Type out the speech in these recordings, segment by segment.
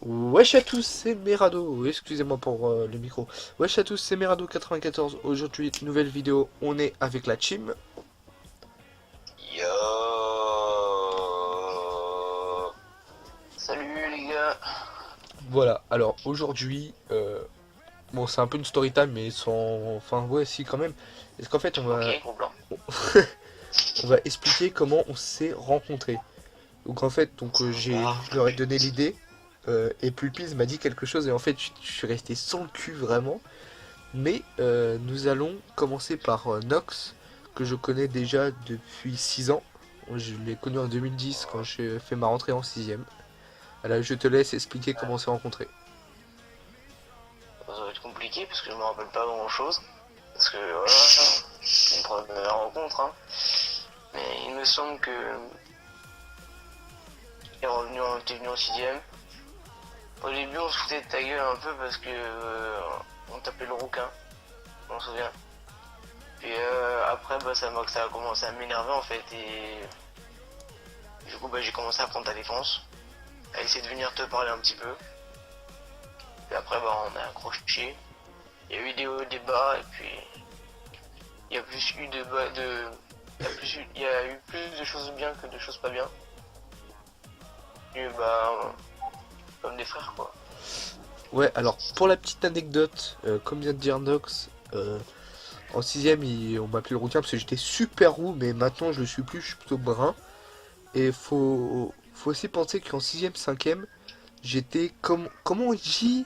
Wesh à tous, c'est Merado. Excusez-moi pour le micro. Wesh à tous, c'est Merado94. Aujourd'hui, nouvelle vidéo. On est avec la team. Yo. Salut les gars. Voilà. Alors aujourd'hui, bon, c'est un peu une story time, mais sans. Enfin, ouais, si quand même. Parce qu'en fait, Ok, gros blanc. on va expliquer comment on s'est rencontrés. Donc en fait, Ah, je leur ai donné l'idée. Et Pulpiz m'a dit quelque chose et en fait, je suis resté sans le cul vraiment. Mais nous allons commencer par Nox, que je connais déjà depuis 6 ans. Je l'ai connu en 2010 quand j'ai fait ma rentrée en 6ème. Alors je te laisse expliquer comment on s'est rencontrés. ça va être compliqué parce que je me rappelle pas grand chose. Parce que voilà, c'est une première rencontre. Hein. Mais il me semble que t'es venu en sixième. Au début, on se foutait de ta gueule un peu parce que on t'appelait le rouquin. On se souvient. Puis après, bah, ça a commencé à m'énerver en fait. Et du coup, bah, j'ai commencé à prendre ta défense. À essayer de venir te parler un petit peu. Puis après, bah, on a accroché. Il y a eu des hauts, des bas, et puis il y a plus eu de bas, il y a eu plus de choses bien que de choses pas bien. Et bah, comme des frères quoi. Ouais, alors pour la petite anecdote, comme vient de dire Nox, en 6ème on m'appelait le rouquin parce que j'étais super roux, mais maintenant je le suis plus, je suis plutôt brun. Et faut aussi penser qu'en 6ème, 5ème, j'étais comme. Comment on dit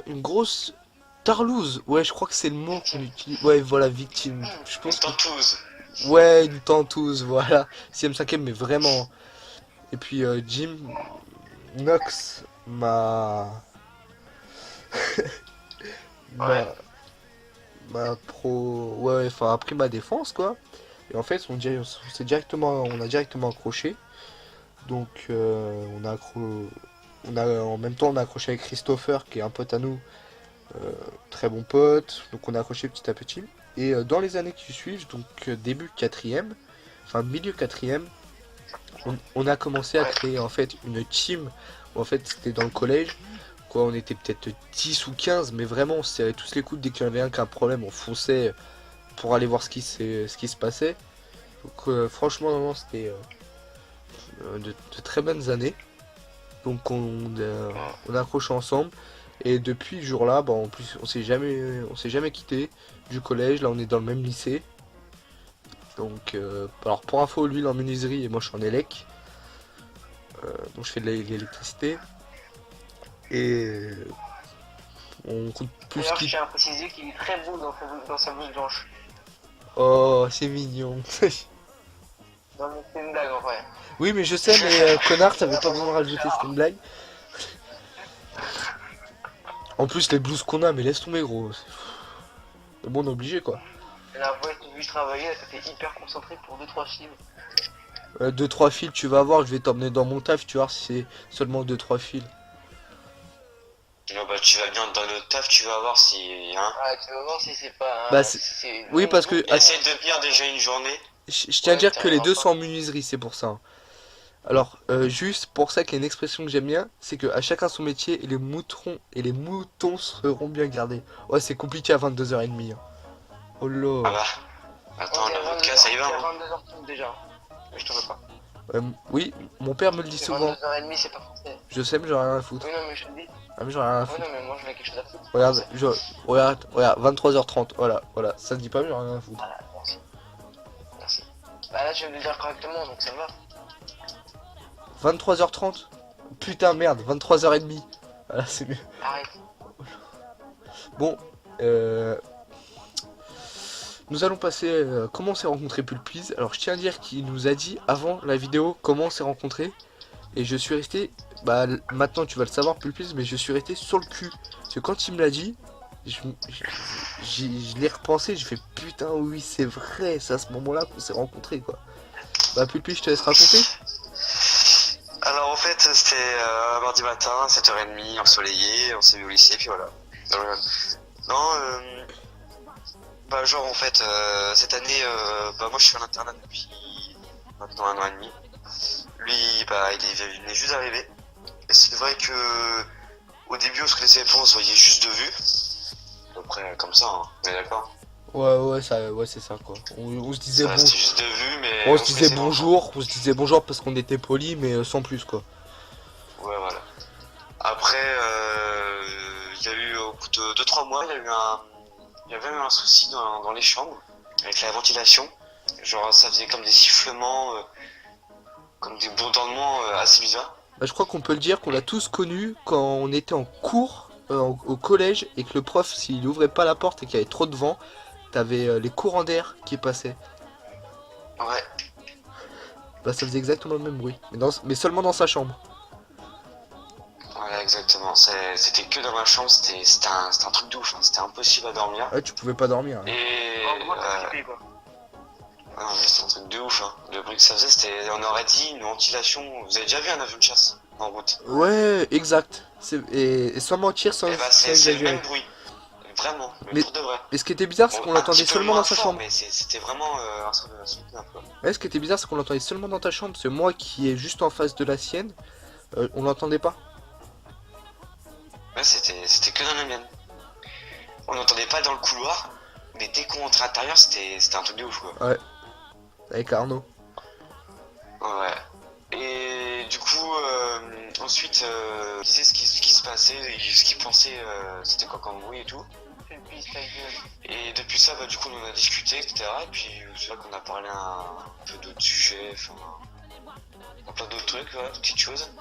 une grosse tarlouse, ouais, je crois que c'est le mot qu'on Victime. utilise. Ouais, voilà, victime. Je Une pense que. tentouse. Ouais, une tentouse, voilà. 6ème, 5ème, mais vraiment. Et puis Jim Knox Ouais. m'a ouais, enfin, a pris ma défense, quoi. Et en fait, on a directement accroché. Donc, en même temps, on a accroché avec Christopher, qui est un pote à nous, très bon pote. Donc, on a accroché petit à petit. Et dans les années qui suivent, donc début quatrième, enfin milieu quatrième, on a commencé à Ouais. créer en fait une team. Où, en fait, c'était dans le collège. Quoi, on était peut-être 10 ou 15, mais vraiment, on se serrait tous les coudes dès qu'il y en avait un qui a un problème, on fonçait pour aller voir ce qui se passait. Donc, franchement, non, c'était de très bonnes années. Donc, on a accroché ensemble. Et depuis ce jour-là, bah, en plus, on s'est jamais quitté du collège. Là, on est dans le même lycée. Donc, alors pour info, lui, il est en menuiserie et moi, je suis en élec. Donc, je fais de l'électricité. Et on compte plus D'ailleurs, je qu'il. tiens à préciser qu'il est très beau dans sa blouse blanche. Oh, c'est mignon. Non, mais c'est une blague en vrai. Oui, mais je sais, mais connard, t'avais pas besoin de rajouter, c'était une blague. En plus, les blouses qu'on a, mais laisse tomber, gros. C'est bon, on est obligé, quoi. La fois que vu travailler, elle était hyper concentrée pour deux trois films. Deux, trois fils, tu vas voir, je vais t'emmener dans mon taf, tu vois, si c'est seulement deux, trois fils. Non, bah, tu vas bien dans notre taf, tu vas voir si. Hein. Ah, tu vas voir si c'est pas. Bah, Si c'est oui, parce que. essaye de bien déjà une journée. Je tiens à Ouais, dire t'y que les arriveras deux sont pas. en menuiserie, c'est pour ça, hein. Alors, juste pour ça qu'il y a une expression que j'aime bien, c'est que à chacun son métier et les moutons seront bien gardés. Ouais, c'est compliqué à 22h30, hein. Oh Ah là. bah, attends, la vodka, ça y va. Hein. 22h30 déjà. Mais je te veux pas. Oui, mon père me le dit C'est souvent. 22h30, c'est pas français. Je sais, mais j'en ai rien à foutre. Oui, non, mais je te dis. Ah, mais j'en ai rien à Oui, non, foutre. mais moi, je veux quelque chose à foutre. Regarde, Français. regarde, 23h30. Voilà, voilà, ça se dit pas, mais j'en ai rien à foutre. Voilà, merci. Merci. Bah là, tu viens de le dire correctement, donc ça va. 23h30. Putain, merde, 23h30. Voilà, c'est mieux. Arrête. Bon, nous allons passer comment on s'est rencontré Pulpiz. Alors, je tiens à dire qu'il nous a dit avant la vidéo comment on s'est rencontré. Et je suis resté, bah maintenant tu vas le savoir Pulpiz, mais je suis resté sur le cul. Parce que quand il me l'a dit, je l'ai repensé, j'ai fait putain oui c'est vrai, c'est à ce moment-là qu'on s'est rencontrés quoi. Bah Pulpiz, je te laisse raconter. Alors, en fait, c'était mardi matin, 7h30, ensoleillé, on s'est vu au lycée, puis voilà. Non, bah, genre, en fait, cette année, bah, moi, je suis en internat depuis maintenant un an et demi. Lui, bah, il venait juste d'arriver. Et c'est vrai que au début on se connaissait pas, on se voyait juste de vue. Après comme ça, hein. On est d'accord. Ouais, c'est ça quoi. On se disait Ça bon, restait juste de vue, mais on se disait connaissait pas encore. bonjour, on se disait bonjour parce qu'on était poli, mais sans plus quoi. Ouais, voilà. Après, il y a eu au bout de 2-3 mois, il y avait eu un souci dans les chambres avec la ventilation. Genre ça faisait comme des sifflements, comme des bourdonnements assez bizarres. Bah, je crois qu'on peut le dire qu'on l'a tous connu quand on était en cours au collège et que le prof, s'il ouvrait pas la porte et qu'il y avait trop de vent, t'avais les courants d'air qui passaient. Ouais, Bah, ça faisait exactement le même bruit, mais seulement dans sa chambre. voilà, exactement. C'était que dans ma chambre, c'était un truc de ouf, hein. C'était impossible à dormir. Ouais, tu pouvais pas dormir, hein. Et En gros, t'as flippé quoi. ah non, mais c'était un truc de ouf, hein. Le bruit que ça faisait, on aurait dit une ventilation. Vous avez déjà vu un avion de chasse en route? Ouais, exact. Et sans mentir, sans Et bah c'est le exagérer. même bruit. Vraiment, mais Mais- pour de vrai. Et ce qui était bizarre, c'est Bon, qu'on un l'entendait petit peu seulement moins dans sa fort, chambre. mais c'était vraiment un truc un peu. Ouais, ce qui était bizarre, c'est qu'on l'entendait seulement dans ta chambre. C'est moi qui est juste en face de la sienne, on l'entendait pas. Ouais, c'était que dans la mienne. On n'entendait pas dans le couloir, mais dès qu'on rentrait à l'intérieur, c'était un truc de ouf, quoi. Ouais, avec Arnaud. Ouais. Et du coup, ensuite, il disait ce qui se passait, et ce qu'il pensait, c'était quoi comme bruit et tout. Fais le pisse, ta gueule. Et depuis ça, bah, du coup, on en a discuté, etc. Et puis, c'est vrai qu'on a parlé un peu d'autres sujets, enfin, plein d'autres trucs, voilà, de petites choses.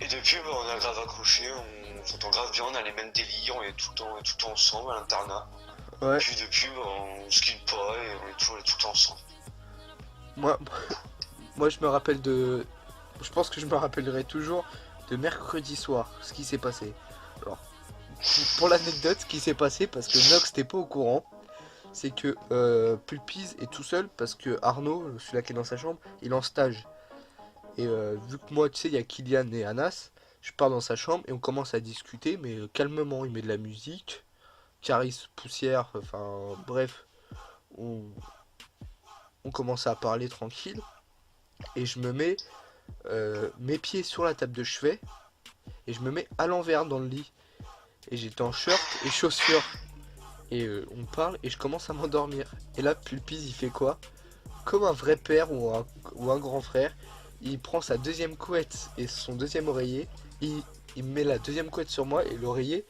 Et depuis, bah, on a grave accroché, on s'entend grave bien, on a les mêmes délires, on est tout le temps ensemble à l'internat. Ouais. Et puis depuis, bah, on se quitte pas et on est tout le temps ensemble. Moi, moi, je me rappelle de. Je pense que je me rappellerai toujours de mercredi soir, ce qui s'est passé. Alors, pour l'anecdote, ce qui s'est passé, parce que Nox n'était pas au courant, c'est que Pulpiz est tout seul parce que Arnaud, celui-là qui est dans sa chambre, il est en stage. Et vu que moi, tu sais, il y a Kylian et Anas, je pars dans sa chambre et on commence à discuter, mais calmement. Il met de la musique, Caris, poussière, enfin bref, on, on commence à parler tranquille. Et je me mets mes pieds sur la table de chevet et je me mets à l'envers dans le lit. Et j'étais en short et chaussures. Et on parle et je commence à m'endormir. Et là, Pulpiz, il fait quoi? Comme un vrai père ou un grand frère, il prend sa deuxième couette et son deuxième oreiller. Il met la deuxième couette sur moi et l'oreiller,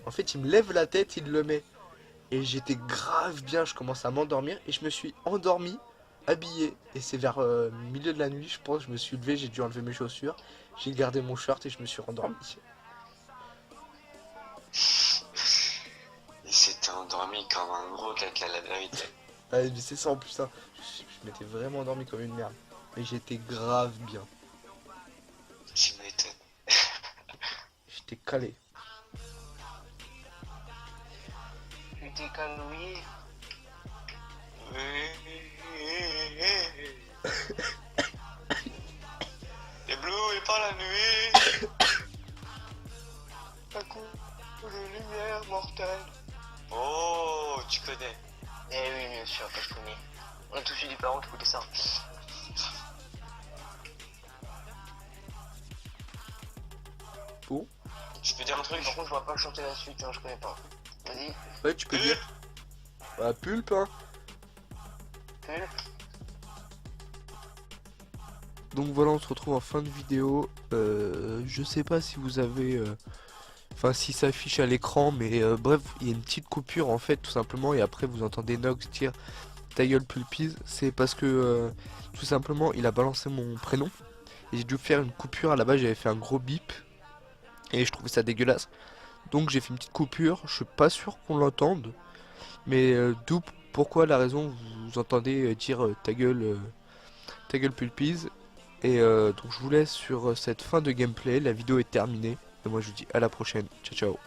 en fait, il me lève la tête, il le met. Et j'étais grave bien, je commence à m'endormir et je me suis endormi, habillé. Et c'est vers milieu de la nuit, je pense, je me suis levé, j'ai dû enlever mes chaussures. J'ai gardé mon short et je me suis rendormi. Il s'était endormi comme un gros caca, la vérité. Ah, mais c'est ça en plus, hein. Je m'étais vraiment endormi comme une merde. Mais j'étais grave bien. Tu m'étonnes. J'étais calé. Tu t'es calmé. Les bleus et pas la nuit. Un coup de lumière mortelle. Oh, tu connais. Eh oui, bien sûr que je connais. On a tous eu des parents qui écoutaient ça. Bon. Je peux dire un truc? Par contre, je vois pas chanter la suite, hein, je connais pas. Vas-y, Ouais, tu peux dire. Bah, Pulpe, hein. Pulp. Donc voilà, on se retrouve en fin de vidéo. Je sais pas si vous avez... Enfin, si ça affiche à l'écran, mais bref, il y a une petite coupure en fait, tout simplement. Et après, vous entendez Nox dire ta gueule Pulpiz. C'est parce que, tout simplement, il a balancé mon prénom. Et j'ai dû faire une coupure. À la base, j'avais fait un gros bip. Et je trouvais ça dégueulasse. Donc j'ai fait une petite coupure. Je suis pas sûr qu'on l'entende. Mais d'où pourquoi la raison vous entendez dire ta gueule Pulpiz. Et donc je vous laisse sur cette fin de gameplay. La vidéo est terminée. Et moi je vous dis à la prochaine. Ciao ciao.